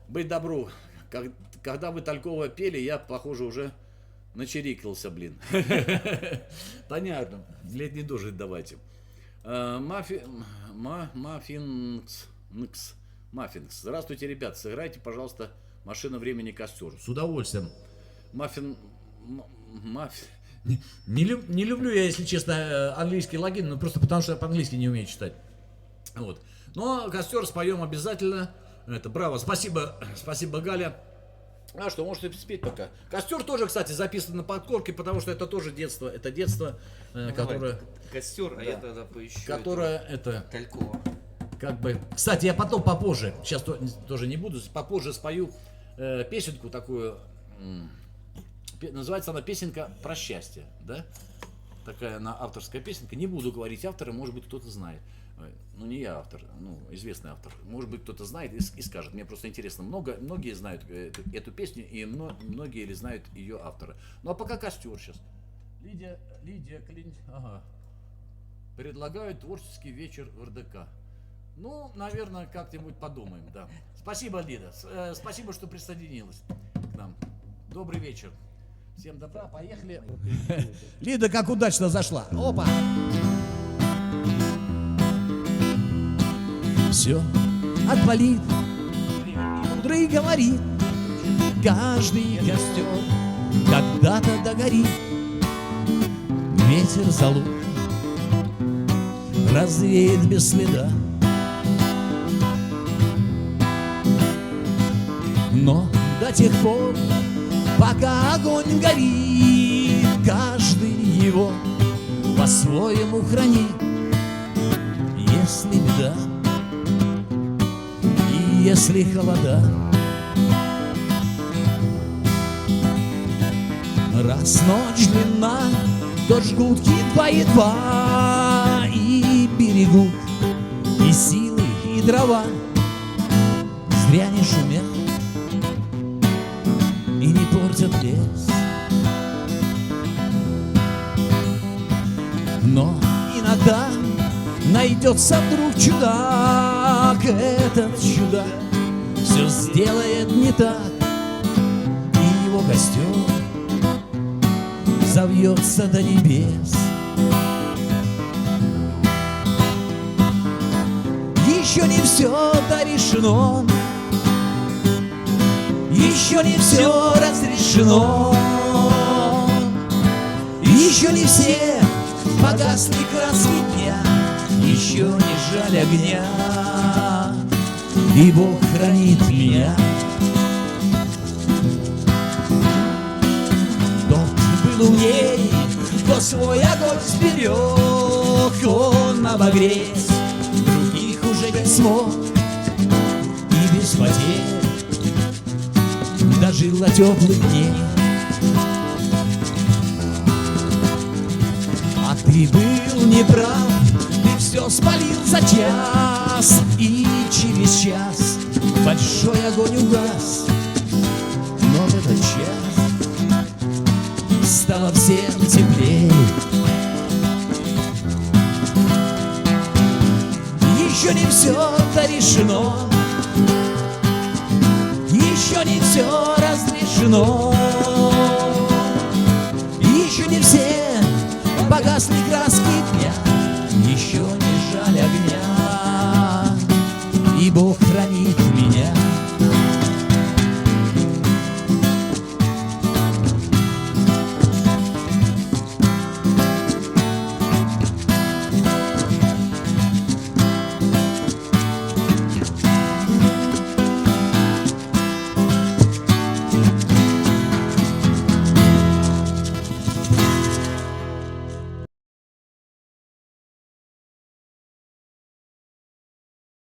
быть добру. Когда вы Талькова пели, я, похоже, уже начерикался, блин. Понятно. Летний дождь давайте. Маффинкс. Здравствуйте, ребят. Сыграйте, пожалуйста, «Машина времени» костер. С удовольствием. Маффин... Не люблю я, если честно, английский логин, но просто потому что я по-английски не умею читать. Вот. Но костер споем обязательно. Это браво. Спасибо, Галя. А что, можете спеть пока. Костер тоже, кстати, записан на подкорке, потому что это тоже детство. Это детство, которое... Костер, а я тогда поищу. Которое это... Талькова. Как бы... Кстати, я потом попозже, сейчас тоже не буду, попозже спою песенку такую. Называется она «Песенка про счастье». Да? Такая она авторская песенка. Не буду говорить автора, может быть, кто-то знает. Ну, не я автор, ну, известный автор. Может быть, кто-то знает и скажет. Мне просто интересно. Многие знают эту песню, и многие ли знают ее автора. Ну, а пока костер сейчас. Лидия Клинь. Ага. Предлагают творческий вечер в РДК. Ну, наверное, как-нибудь подумаем, да. Спасибо, Лида. Спасибо, что присоединилась к нам. Добрый вечер. Всем добра, поехали. Лида как удачно зашла. Опа! Все отвалит, мудрый говорит, каждый костер когда-то догорит. Ветер залу развеет без следа, но до тех пор, пока огонь горит, каждый его по-своему хранит. Если беда и если холода, раз ночь длинна, то жгут едва-едва и берегут и силы, и дрова. Зря не шумят и не портят лес. Но иногда найдется вдруг чудак. Этот чудак все сделает не так, и его костер завьется до небес. Еще не все дорешено, еще не все разрешено, еще не все погасли краски дня, еще не жаль огня, и Бог хранит меня. Тот был умней, кто свой огонь сберег, он обогреть других уже не смог, и без потерь дожил до теплых дней. А ты был неправ, ты все спалил за час, и через час большой огонь угас. Но в этот час стало всем теплее. Еще не все дорешено, еще не все разрешено, еще не все погасли краски дня, еще не жаль огня, и Бог